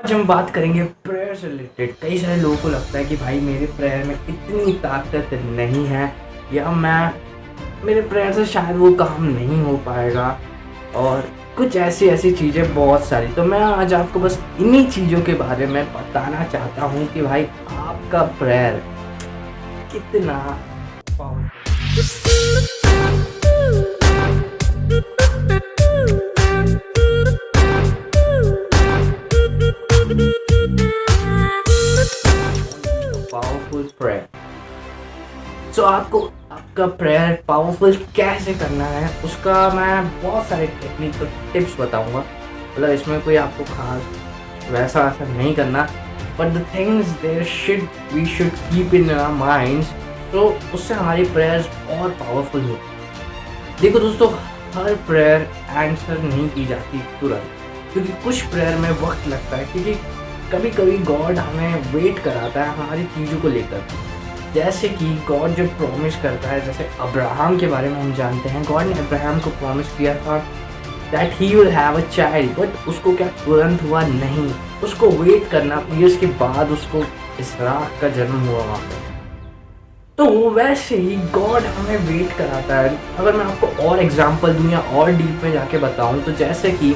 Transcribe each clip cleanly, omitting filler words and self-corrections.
आज हम बात करेंगे प्रेयर से रिलेटेड। कई सारे लोगों को लगता है कि भाई मेरे प्रेयर में इतनी ताकत नहीं है या मेरे प्रेयर से शायद वो काम नहीं हो पाएगा और कुछ ऐसी चीज़ें बहुत सारी। तो मैं आज आपको बस इन्हीं चीज़ों के बारे में बताना चाहता हूँ कि भाई आपका प्रेयर कितना पावरफुल प्रेयर। सो आपको आपका प्रेयर पावरफुल कैसे करना है उसका मैं बहुत सारे टेक्निकल टिप्स बताऊंगा। मतलब इसमें कोई आपको खास वैसा नहीं करना, but the things there we should keep in our minds, तो उससे हमारी प्रेयर्स और पावरफुल हो। देखो दोस्तों, हर प्रेयर आंसर नहीं की जाती तुरंत, क्योंकि कुछ प्रेयर में वक्त लगता है, क्योंकि कभी कभी गॉड हमें वेट कराता है हमारी चीज़ों को लेकर। जैसे कि गॉड जब प्रॉमिस करता है, जैसे अब्राहम के बारे में हम जानते हैं, गॉड ने अब्राहम को प्रॉमिस किया था that he will have a child, but उसको क्या तुरंत हुआ नहीं, उसको वेट करना, ईयर्स के बाद उसको इसहाक का जन्म हुआ वहाँ पे। तो वैसे ही गॉड हमें वेट कराता है। अगर मैं आपको और एग्जांपल दूँ या और डीप में जाके बताऊँ, तो जैसे कि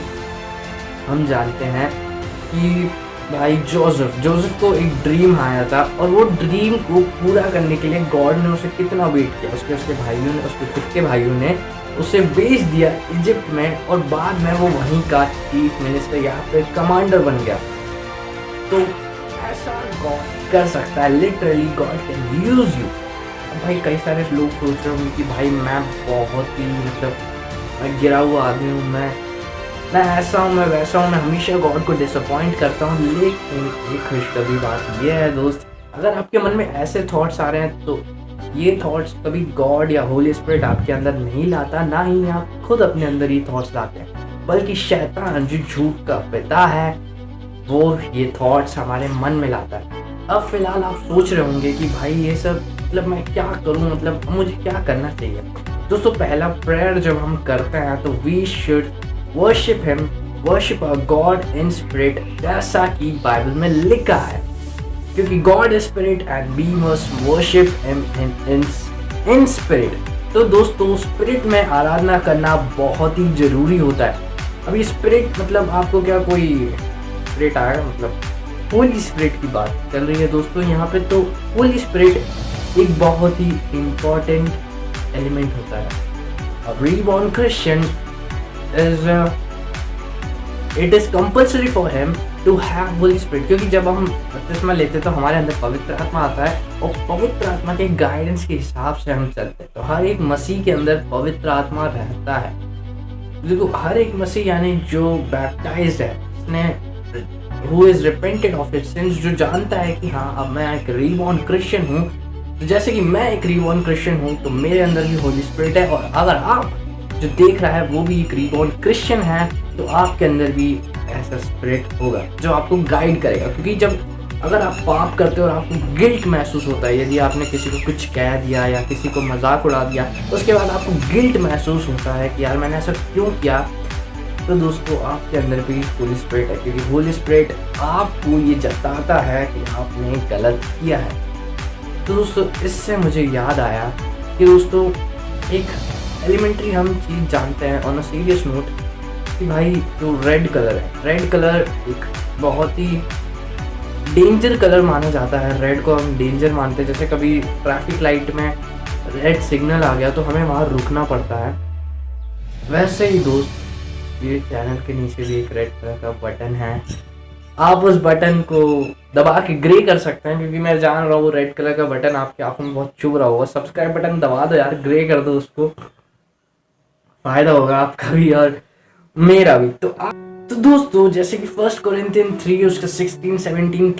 हम जानते हैं कि भाई जोसेफ को एक ड्रीम आया था और वो ड्रीम को पूरा करने के लिए गॉड ने उसे कितना वेट किया। उसके भाइयों ने, उसके खुद के भाइयों ने उसे भेज दिया इजिप्ट में, और बाद में वो वहीं का चीफ मिनिस्टर या फिर कमांडर बन गया। तो ऐसा गॉड कर सकता है, literally God can use you. भाई कई सारे लोग सोच रहे होंगे कि भाई मैं बहुत ही मैं गिरा हुआ आदमी हूँ, मैं ऐसा हूँ, मैं वैसा हूँ, मैं हमेशा गॉड को डिसअपॉइंट करता हूँ। लेकिन एक खुशखबरी बात ये है दोस्त, अगर आपके मन में ऐसे थॉट्स आ रहे हैं तो ये थॉट्स कभी गॉड या होली स्पिरिट आपके अंदर नहीं लाता, ना ही आप खुद अपने अंदर ये थॉट्स लाते हैं, बल्कि शैतान जो झूठ का पिता है वो ये थॉट्स हमारे मन में लाता है। अब फिलहाल आप सोच रहे होंगे कि भाई ये सब मतलब मैं क्या करूँ, मतलब मुझे क्या करना चाहिए। दोस्तों, पहला प्रेयर जब हम करते हैं तो we should worship him, worship a god in spirit, जैसा कि बाइबल में लिखा है, क्योंकि God is spirit and we must worship him in spirit. तो दोस्तों, स्पिरिट में आराधना करना बहुत ही जरूरी होता है। अभी स्पिरिट मतलब आपको क्या कोई स्पिरिट आएगा, मतलब होली स्पिरिट की बात चल रही है दोस्तों यहाँ पे। तो होली स्पिरिट एक बहुत ही इम्पोर्टेंट एलिमेंट होता है। A reborn Christian it is compulsory for him to have Holy Spirit, क्योंकि जब हम बपतिस्मा लेते तो हमारे अंदर पवित्र आत्मा आता है और पवित्र आत्मा के गाइडेंस के हिसाब से हम चलते हैं। तो हर एक मसीह के अंदर पवित्र आत्मा रहता है। देखो, हर एक मसीह यानी जो बैप्टाइज्ड है, उसने who is repented of his sins, जो जानता है कि हाँ अब मैं एक रीबॉर्न क्रिश्चियन हूँ। तो जैसे कि मैं एक रीबॉर्न क्रिश्चियन हूँ तो मेरे अंदर भी होली स्पिरिट है, और अगर आप जो देख रहा है वो भी एक रीबॉर्न क्रिश्चियन है तो आपके अंदर भी ऐसा स्पिरिट होगा जो आपको गाइड करेगा। क्योंकि अगर आप पाप करते हो और आपको गिल्ट महसूस होता है, यदि आपने किसी को कुछ कह दिया या किसी को मजाक उड़ा दिया, उसके बाद आपको गिल्ट महसूस होता है कि यार मैंने ऐसा क्यों किया, तो दोस्तों आपके अंदर भी होली स्पिरिट है, क्योंकि होली स्पिरिट आपको ये जताता है कि आपने गलत किया है। तो दोस्तों, इससे मुझे याद आया कि दोस्तों एक एलिमेंट्री हम चीज़ जानते हैं ऑन अ सीरियस नोट कि भाई जो रेड कलर है, रेड कलर एक बहुत ही डेंजर कलर माना जाता है। रेड को हम डेंजर मानते हैं। जैसे कभी ट्रैफिक लाइट में रेड सिग्नल आ गया तो हमें वहाँ रुकना पड़ता है। वैसे ही दोस्त, ये चैनल के नीचे भी एक रेड कलर का बटन है, आप उस बटन को दबा के ग्रे कर सकते हैं, क्योंकि मैं जान रहा हूँ रेड कलर का बटन आपकी आंखों में बहुत चुभ रहा होगा। सब्सक्राइब बटन दबा दो यार, ग्रे कर दो उसको, फायदा होगा आपका भी और मेरा भी। तो दोस्तों, जैसे कि 1 कोरिन्थियन 3 उसका 16-17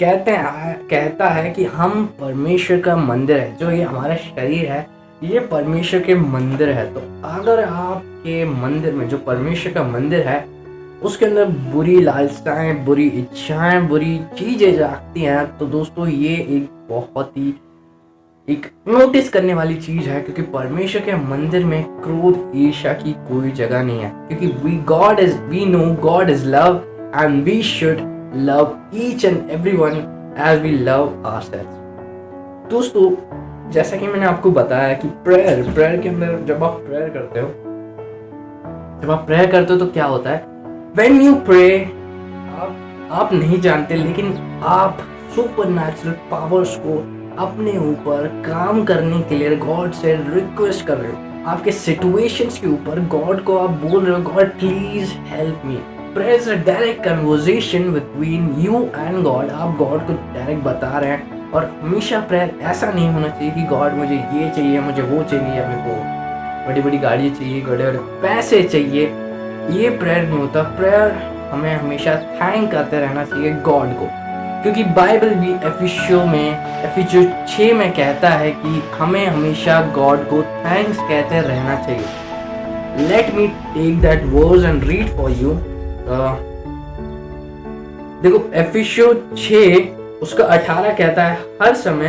कहता है कि हम परमेश्वर का मंदिर है। जो ये हमारा शरीर है ये परमेश्वर के मंदिर है। तो अगर आपके मंदिर में, जो परमेश्वर का मंदिर है, उसके अंदर बुरी लालसाएं, बुरी इच्छाएं, बुरी चीजें जागती हैं, तो दोस्तों ये एक बहुत ही एक नोटिस करने वाली चीज है, क्योंकि परमेश्वर के मंदिर में क्रोध, ईर्ष्या की कोई जगह नहीं है, क्योंकि we know God is love and we should love each and everyone as we love ourselves. दोस्तों, जैसा कि मैंने आपको बताया कि प्रेयर के अंदर जब आप प्रेयर करते हो तो क्या होता है, व्हेन यू प्रे, आप नहीं जानते लेकिन आप सुपरनैचुरल पावर्स को अपने ऊपर काम करने के लिए गॉड से रिक्वेस्ट कर रहे हो। आपके सिचुएशंस के ऊपर गॉड को आप बोल रहे हो, God please help me. Prayer is a direct conversation between you and God. आप गॉड को डायरेक्ट बता रहे हैं। और हमेशा प्रेयर ऐसा नहीं होना चाहिए कि गॉड मुझे ये चाहिए, मुझे वो चाहिए, या मेरे को बड़ी बड़ी गाड़ी चाहिए, बड़े बड़े पैसे चाहिए। ये प्रेयर नहीं होता। प्रेयर हमें हमेशा थैंक करते रहना चाहिए गॉड को, क्योंकि बाइबल भी एफिसियों 6 में कहता है कि हमें हमेशा गॉड को थैंक्स कहते रहना चाहिए। Let me take that verse and read for you. देखो, एफिसियों 6 उसका 18 कहता है, हर समय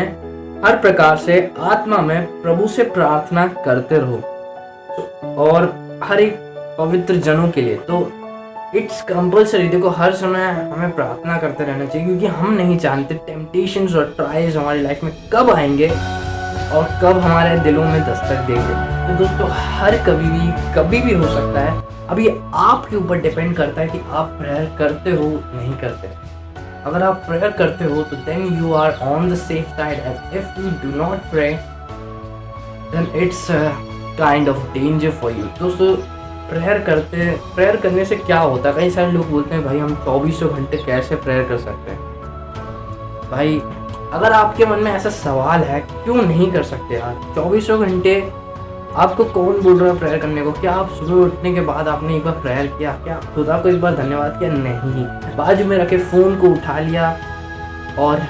हर प्रकार से आत्मा में प्रभु से प्रार्थना करते रहो और हर एक पवित्र जनों के लिए। तो इट्स कंपल्सरी। देखो, हर समय हमें प्रार्थना करते रहना चाहिए, क्योंकि हम नहीं जानते टेम्पटेशंस और ट्रायल्स हमारी लाइफ में कब आएंगे और कब हमारे दिलों में दस्तक देंगे। तो दोस्तों, हर कभी भी हो सकता है। अब ये आपके ऊपर डिपेंड करता है कि आप प्रेयर करते हो नहीं करते। अगर आप प्रेयर करते हो तो then you are on the safe side, and if you do not pray then it's kind of danger for you. दोस्तों, प्रेयर करने से क्या होता है, कई सारे लोग बोलते हैं भाई हम 2400 घंटे कैसे प्रेयर कर सकते हैं। भाई, अगर आपके मन में ऐसा सवाल है, क्यों नहीं कर सकते यार 2400 घंटे? आपको कौन बोल रहा है प्रेयर करने को? क्या आप सुबह उठने के बाद आपने एक बार प्रेयर किया? क्या खुदा को एक बार धन्यवाद किया? नहीं। बाजू में रखे फ़ोन को उठा लिया और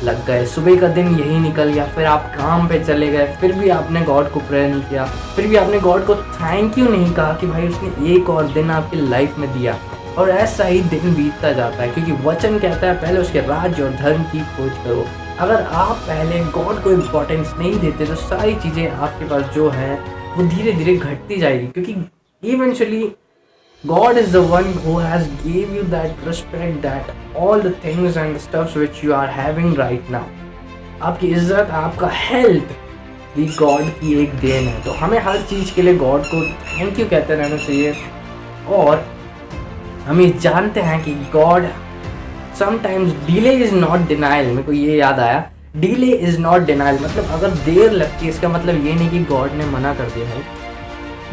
लग गए। सुबह का दिन यही निकल गया, फिर आप काम पे चले गए, फिर भी आपने गॉड को प्रेयर नहीं किया, फिर भी आपने गॉड को थैंक यू नहीं कहा कि भाई उसने एक और दिन आपकी लाइफ में दिया। और ऐसा ही दिन बीतता जाता है, क्योंकि वचन कहता है पहले उसके राज्य और धर्म की खोज करो। अगर आप पहले गॉड को इम्पोर्टेंस नहीं देते तो सारी चीज़ें आपके पास जो है वो धीरे धीरे घटती जाएगी, क्योंकि eventually God is the one who has gave you that respect, that all the things and the stuffs which you are having right now. आपकी इज्जत, आपका हेल्थ भी गॉड की एक देन है। तो हमें हर चीज़ के लिए गॉड को थैंक यू कहते रहना चाहिए। और हम ये जानते हैं कि God sometimes delay is not denial. मेरे को ये याद आया, डिले इज़ नॉट डिनाइल। मतलब अगर देर लगती है इसका मतलब ये नहीं कि गॉड ने मना कर दिया है।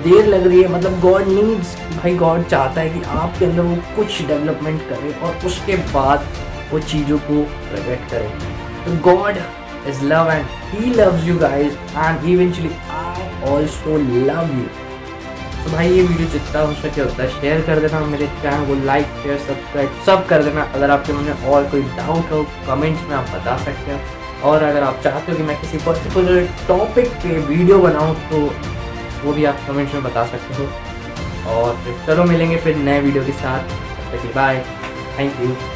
देर लग रही है मतलब गॉड नीड्स, भाई गॉड चाहता है कि आपके अंदर वो कुछ डेवलपमेंट करे और उसके बाद वो चीज़ों को प्रकट करे। तो God is love and he loves you guys, and eventually I also love you. तो भाई ये वीडियो जितना हो सके उतना शेयर कर देना, मेरे चैनल को लाइक शेयर सब्सक्राइब सब कर देना। अगर आपके मन में और कोई डाउट हो कमेंट्स में आप बता सकते हैं, और अगर आप चाहते हो कि मैं किसी पर्टिकुलर टॉपिक पे वीडियो बनाऊँ तो वो भी आप कमेंट्स में बता सकते हो। और चलो मिलेंगे फिर नए वीडियो के साथ। Bye, thank you.